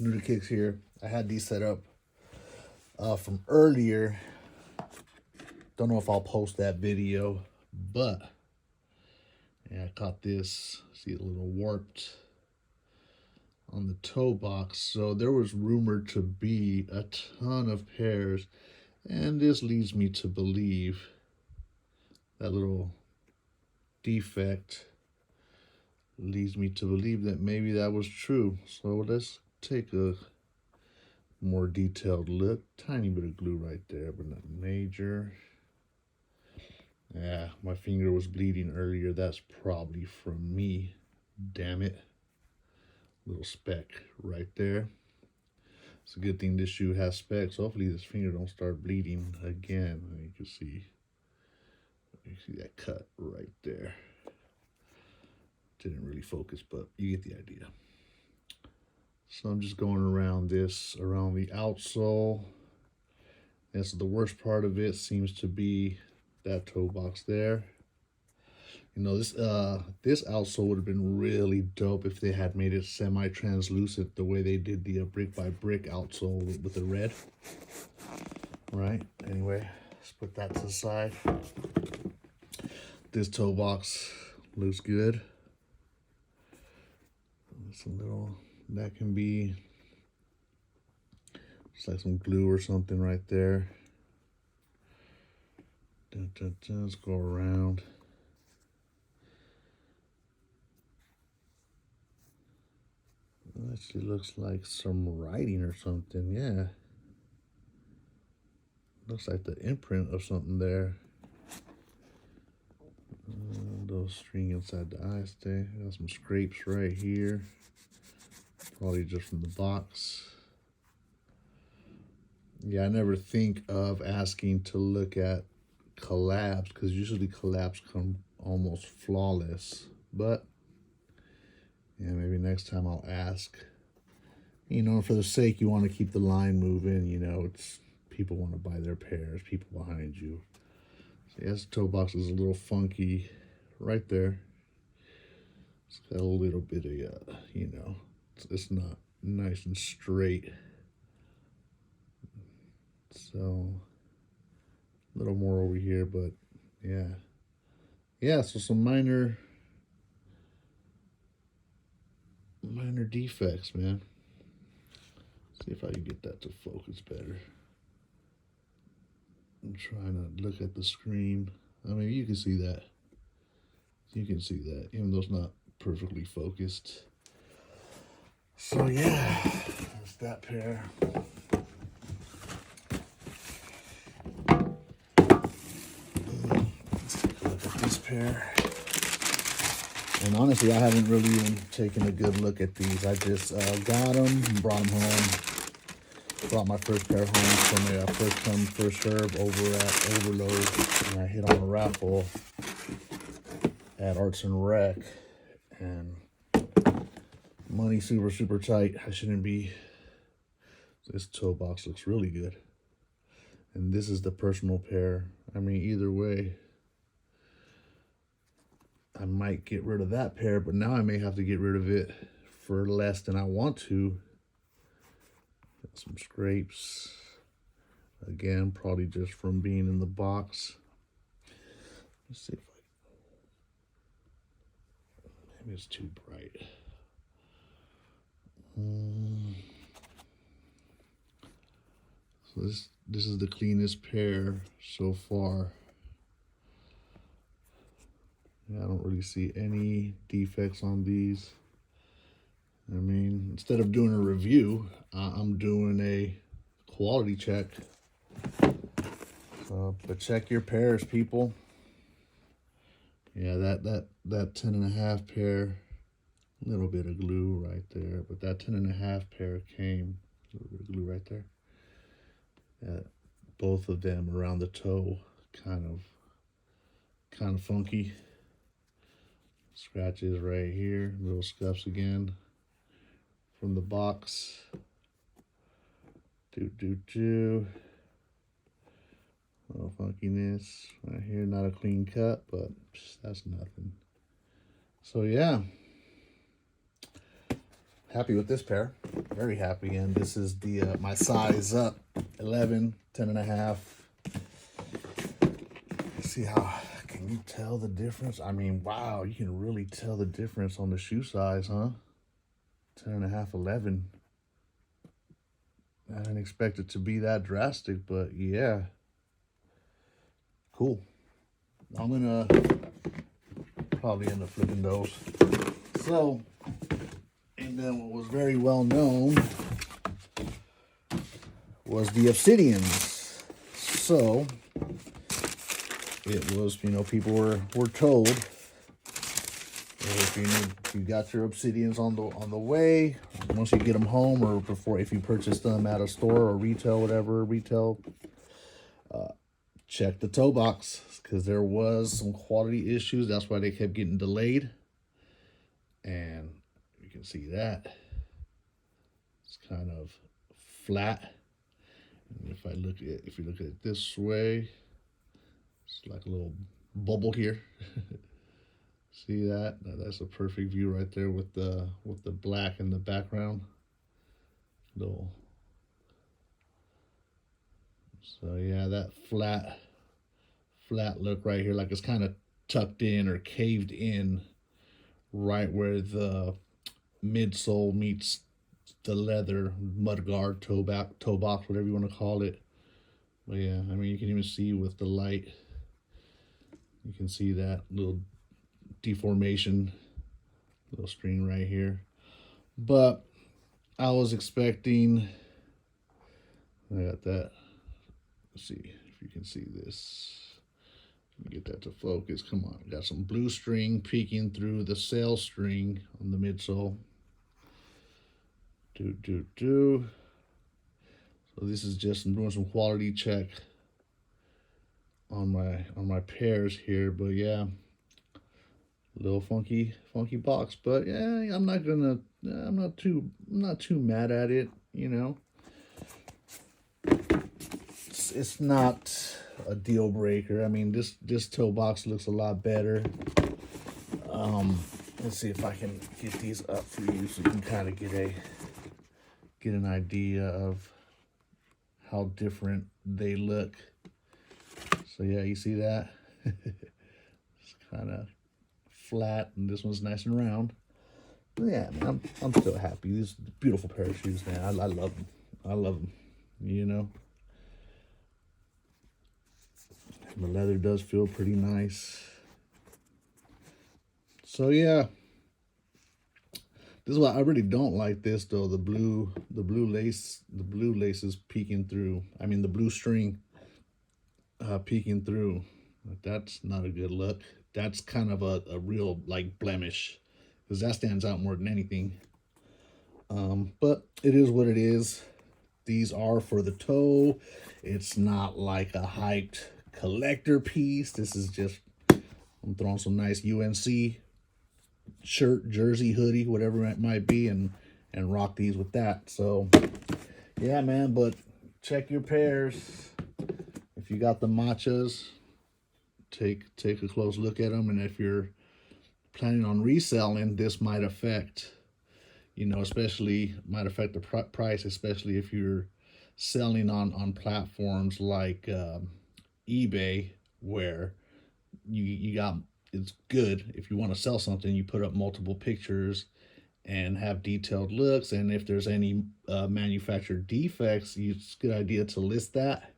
New to Kicks here. I had these set up from earlier. Don't know if I'll post that video, but yeah, I caught this. See, a little warped on the toe box. So there was rumored to be a ton of pairs, and this leads me to believe that little defect leads me to believe that maybe that was true. So let's take a more detailed look. Tiny bit of glue right there, but not major. Yeah, my finger was bleeding earlier. That's probably from me. Damn it. Little speck right there. It's a good thing this shoe has specks. Hopefully this finger don't start bleeding again. You can see that cut right there. Didn't really focus, but you get the idea. So I'm just going around this, around the outsole. And so the worst part of it seems to be that toe box there. You know, this outsole would have been really dope if they had made it semi-translucent the way they did the brick by brick outsole with the red. Right? Anyway, let's put that to the side. This toe box looks good. It's a little, that can be just like some glue or something right there. Let's go around. It actually looks like some writing or something, yeah. Looks like the imprint of something there. Little string inside the eye stay. Got some scrapes right here. Probably just from the box. Yeah, I never think of asking to look at collabs because usually collabs come almost flawless. But yeah, maybe next time I'll ask. You know, for the sake you want to keep the line moving, you know, it's people want to buy their pairs, people behind you. So yes, the toe box is a little funky right there. It's got a little bit of, you know, it's not nice and straight. So a little more over here, but yeah. Yeah, so some minor defects, man. See if I can get that to focus better. I'm trying to look at the screen. I mean, you can see that. You can see that, even though it's not perfectly focused. So yeah, that's that pair. Let's take a look at this pair. And honestly, I haven't really even taken a good look at these. I just got them, brought them home. Brought my first pair home from a first come, first serve over at Overload. And I hit on a raffle at Arts and Rec. And money super tight. I shouldn't be. This toe box looks really good. And this is the personal pair. I mean, either way, I might get rid of that pair, but now I may have to get rid of it for less than I want to. Got some scrapes. Again, probably just from being in the box. Let's see if maybe it's too bright. So this is the cleanest pair so far. Yeah, I don't really see any defects on these. I mean, instead of doing a review, I'm doing a quality check. But check your pairs, people. Yeah, that 10.5 pair, a little bit of glue right there, but that 10.5 pair came, a little bit of glue right there. Both of them around the toe, kind of funky. Scratches right here, little scuffs again from the box. Little funkiness right here, not a clean cut, but that's nothing. So yeah, happy with this pair. Very happy. And this is the my size up, 11, 10 and a half. See how, can you tell the difference? I mean, wow, you can really tell the difference on the shoe size, huh? 10 and a half, 11. I didn't expect it to be that drastic, but yeah. Cool. I'm gonna probably end up flipping those. So, and then what was very well known was the obsidians. So, it was, you know, people were told if you got your obsidians on the way, once you get them home, or before, if you purchase them at a store or retail, whatever retail, check the toe box, because there was some quality issues. That's why they kept getting delayed. And you can see that it's kind of flat. And if you look at it this way, it's like a little bubble here. See that? That's a perfect view right there with the black in the background. Little. So yeah, that flat look right here, like it's kind of tucked in or caved in right where the midsole meets the leather mudguard, toe box, whatever you want to call it. But yeah, I mean, you can even see with the light, you can see that little deformation, little string right here. But I was expecting, I got that. Let's see if you can see this. Let me get that to focus. Come on, got some blue string peeking through the sail string on the midsole. So this is just doing some quality check on my pairs here, but yeah, a little funky box, but yeah, I'm not too mad at it, you know. It's not a deal breaker. I mean, this toe box looks a lot better. Let's see if I can get these up for you so you can kind of get an idea of how different they look. So yeah, you see that? It's kind of flat, and this one's nice and round. But yeah, man, I'm still happy. These beautiful pair of shoes, man. I love them. I love them. You know, the leather does feel pretty nice. So yeah, this is why I really don't like this though. The blue lace is peeking through. I mean, the blue string peeking through. That's not a good look. That's kind of a real like blemish, because that stands out more than anything. But it is what it is. These are for the toe. It's not like a hyped collector piece. This is just, I'm throwing some nice UNC shirt, jersey, hoodie, whatever it might be, and rock these with that. So yeah, man, but check your pairs. If you got the matchas, take a close look at them. And if you're planning on reselling, this might affect, you know, especially might affect the price, especially if you're selling on platforms like eBay, where you got, it's good if you want to sell something, you put up multiple pictures and have detailed looks, and if there's any manufacturer defects, it's a good idea to list that,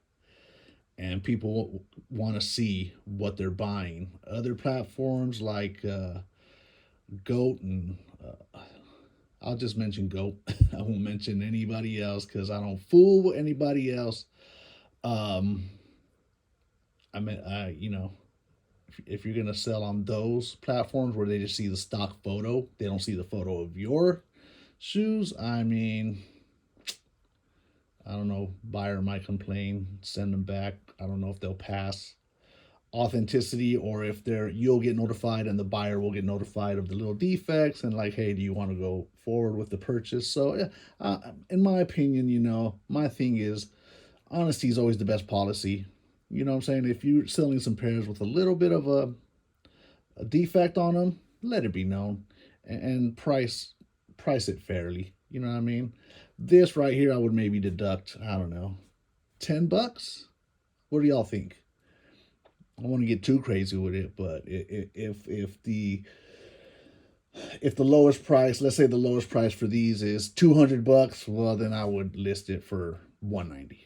and people want to see what they're buying. Other platforms like GOAT, and I'll just mention GOAT. I won't mention anybody else because I don't fool with anybody else. I mean, you know, if you're gonna sell on those platforms where they just see the stock photo, they don't see the photo of your shoes, I mean, I don't know, buyer might complain, send them back. I don't know if they'll pass authenticity, or if you'll get notified and the buyer will get notified of the little defects and like, hey, do you want to go forward with the purchase? So in my opinion, you know, my thing is, honesty is always the best policy. You know what I'm saying? If you're selling some pairs with a little bit of a defect on them, let it be known, and price price it fairly. You know what I mean? This right here, I would maybe deduct, I don't know, $10. What do y'all think? I don't want to get too crazy with it, but if the lowest price, let's say the lowest price for these is $200, well, then I would list it for $190.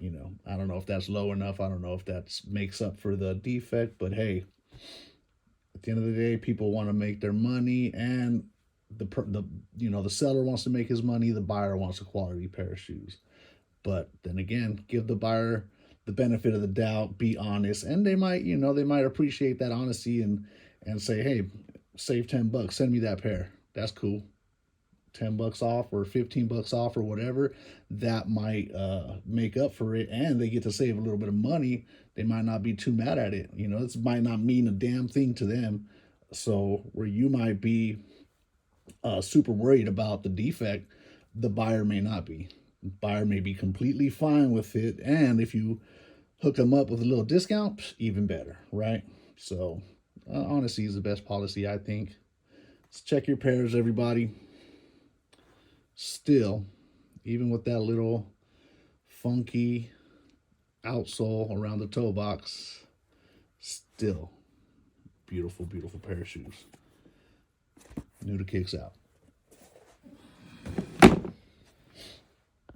You know, I don't know if that's low enough. I don't know if that makes up for the defect, but hey, at the end of the day, people want to make their money, and the seller wants to make his money. The buyer wants a quality pair of shoes. But then again, give the buyer the benefit of the doubt. Be honest, and they might appreciate that honesty and say, hey, save $10. Send me that pair. That's cool. $10 off or $15 off or whatever, that might make up for it, and they get to save a little bit of money. They might not be too mad at it. This might not mean a damn thing to them. So where you might be super worried about the defect, the buyer may not be. The buyer may be completely fine with it, and if you hook them up with a little discount, even better, right? So honesty is the best policy, I think. Let's check your pairs, everybody. Still, even with that little funky outsole around the toe box, still beautiful, beautiful pair of shoes. New to Kicks out.